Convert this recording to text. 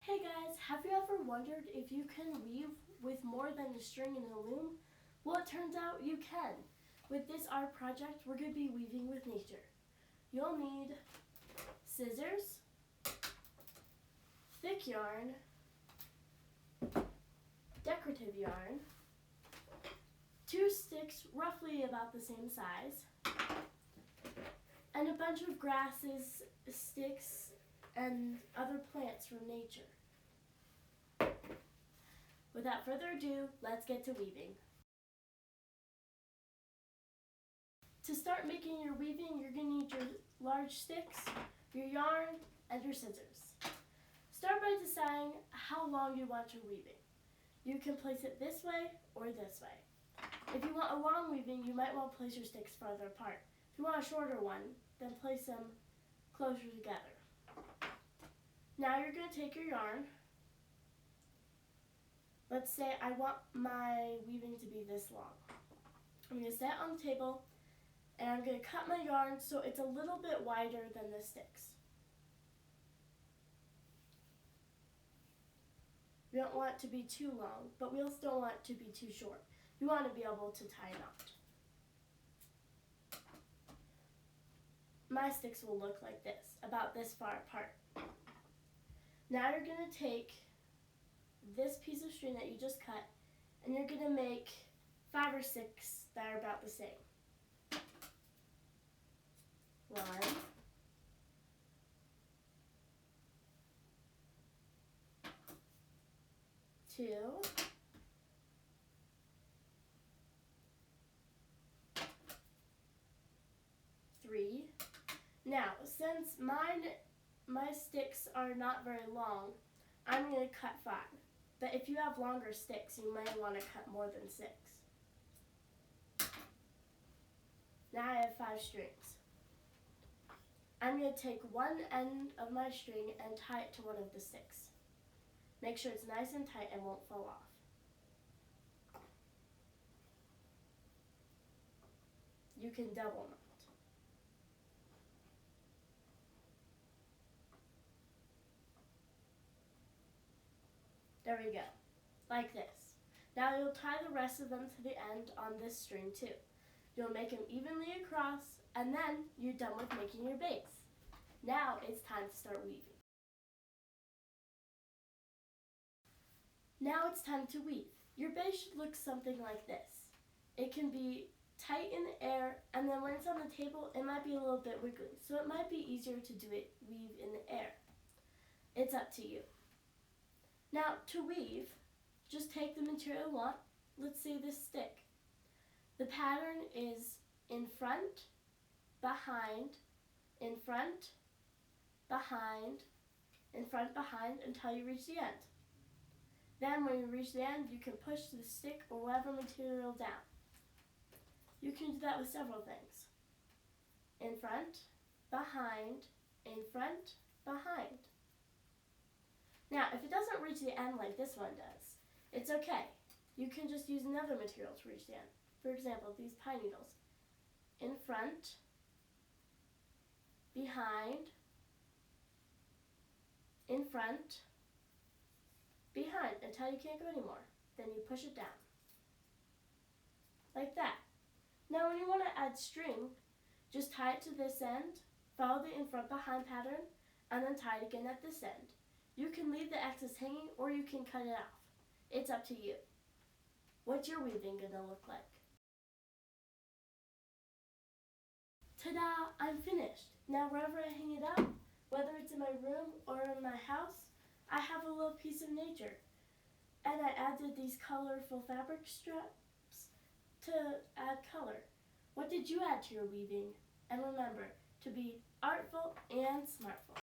Hey guys, have you ever wondered if you can weave with more than a string and a loom? Well, it turns out you can. With this art project, we're going to be weaving with nature. You'll need scissors, thick yarn, decorative yarn, 2 sticks roughly about the same size, and a bunch of grasses, sticks, and other plants from nature. Without further ado, let's get to weaving. To start making your weaving, you're going to need your large sticks, your yarn, and your scissors. Start by deciding how long you want your weaving. You can place it this way or this way. If you want a long weaving, you might want to place your sticks farther apart. If you want a shorter one, then place them closer together. Now you're going to take your yarn. Let's say I want my weaving to be this long. I'm going to set it on the table and I'm going to cut my yarn so it's a little bit wider than the sticks. We don't want it to be too long, but we also don't want it to be too short. We want to be able to tie a knot. My sticks will look like this, about this far apart. Now you're going to take this piece of string that you just cut and you're going to make 5 or 6 that are about the same. 1, 2, 3. Now, since my sticks are not very long, I'm going to cut 5. But if you have longer sticks, you might want to cut more than 6. Now I have 5 strings. I'm going to take one end of my string and tie it to one of the sticks. Make sure it's nice and tight and won't fall off. You can double knot. There we go, like this. Now you'll tie the rest of them to the end on this string too. You'll make them evenly across and then you're done with making your base. Now it's time to start weaving. Now it's time to weave. Your base should look something like this. It can be tight in the air and then when it's on the table it might be a little bit wiggly, so it might be easier to weave in the air. It's up to you. Now to weave, just take the material you want. Let's say this stick. The pattern is in front, behind, in front, behind, in front, behind until you reach the end. Then when you reach the end, you can push the stick or whatever material down. You can do that with several things. In front, behind, in front, behind. Now, if it doesn't reach the end like this one does, it's okay. You can just use another material to reach the end. For example, these pine needles. In front, behind, in front, behind, until you can't go anymore. Then you push it down. Like that. Now when you want to add string, just tie it to this end, follow the in front, behind pattern, and then tie it again at this end. You can leave the excess hanging or you can cut it off. It's up to you. What's your weaving gonna look like? Ta-da! I'm finished. Now wherever I hang it up, whether it's in my room or in my house, I have a little piece of nature. And I added these colorful fabric strips to add color. What did you add to your weaving? And remember, to be artful and smartful.